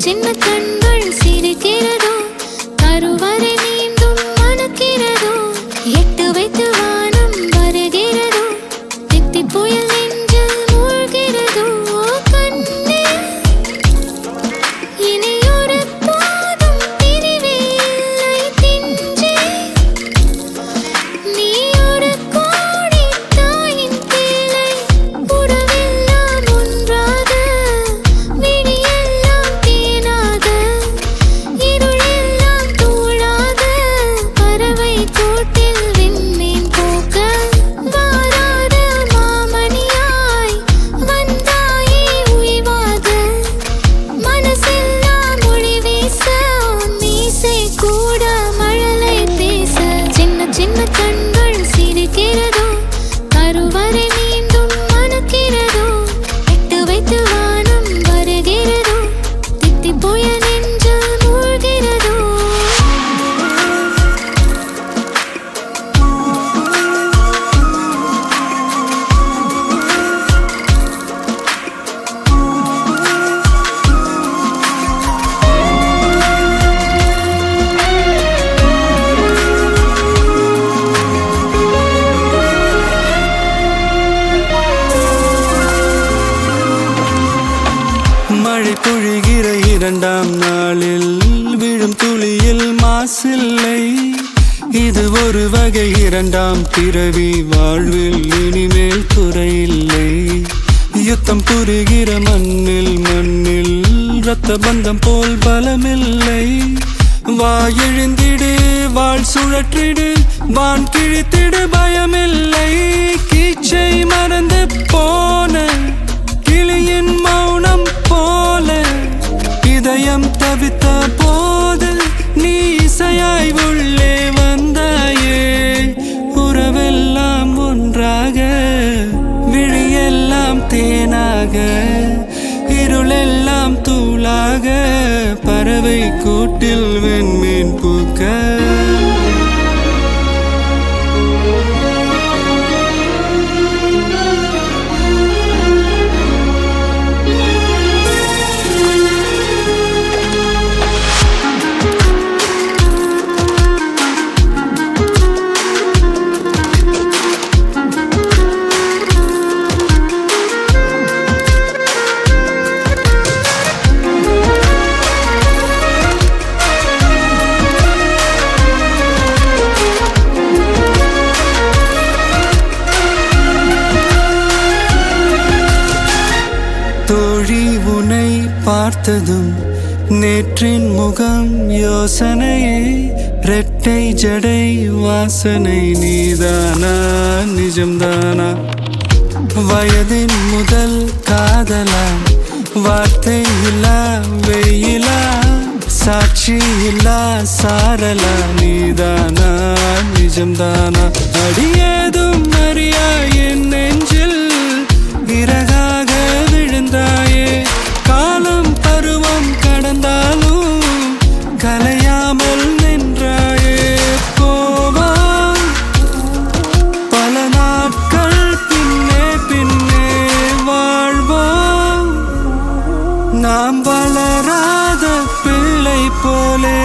சின்ன கண்கள் சிரிக்கிறதோ கருவறை மீண்டும் மணக்கிறதோ எட்டு வைத்து வானம் வருகிறதோ தித்தி புயல் நெஞ்சில் மூழ்கிறதோ கண்ணே இனியொரு போதும் பிரிவே இல்லை திஞ்சே நீ ஒரு கோடி தாயின் பிள்ளை உறவெல்லாம் ஒன்றாக விழியெல்லாம் தேனாக இருளெல்லாம் தூளாக பறவை கூட்டில் விண்மீன் போக்க வாராத மாமணியாய் வந்தாயே உய்வாக மனசெல்லாம் மொழி வீச மீசை கூட மழலை பேச சின்ன கண்கள் சிரிக்கிறதோ கருவறை மீண்டும் மணக்கிறதோ எட்டு வைத்து வானம் வருகிறதோ தித்தி புயல் நெஞ்சில் மூழ்கிறதோ மழை பொழிகிற இரண்டாம் நாளில் விழும் துளியில் மாசில்லை இது ஒரு வகை இரண்டாம் பிறவி வாழ்வில் இனிமேல் குறையில்லை யுத்தம் புரிகிற மண்ணில் இரத்த பந்தம் போல் பலமில்லை வா எழுந்திடு வாழ் சுழற்றிடு வான் கிழித்திடு பயமில்லை கீச்சை மறந்து போன கிளியின் மௌனம் போல இதயம் தவித்த போது நீ இசையாய் உள்ளே வந்தாயே உறவெல்லாம் ஒன்றாக விழியெல்லாம் தேனாக இருளெல்லாம் தூளாக பறவை கூட்டில் வெண்மீன் பூக்க தோழி உனை பார்த்ததும் நேற்றின் முகம் யோசனையே ரெட்டை ஜடை வாசனை நீதானா நிஜம்தானா வயதின் முதல் காதலா வார்த்தை இல்லா வெயிலா சாட்சி இல்லா சாரலா நீதானா நிஜம்தானா அடியேதும் அறியா என் நெஞ்சில் இறகாக விழுந்தாயே காலம் பருவம் கடந்தாலும் கலையாமல் நின்றாயே போவா பல நாட்கள் பின்னே வாழ்வோம் நாம் வளராத பிள்ளை போலே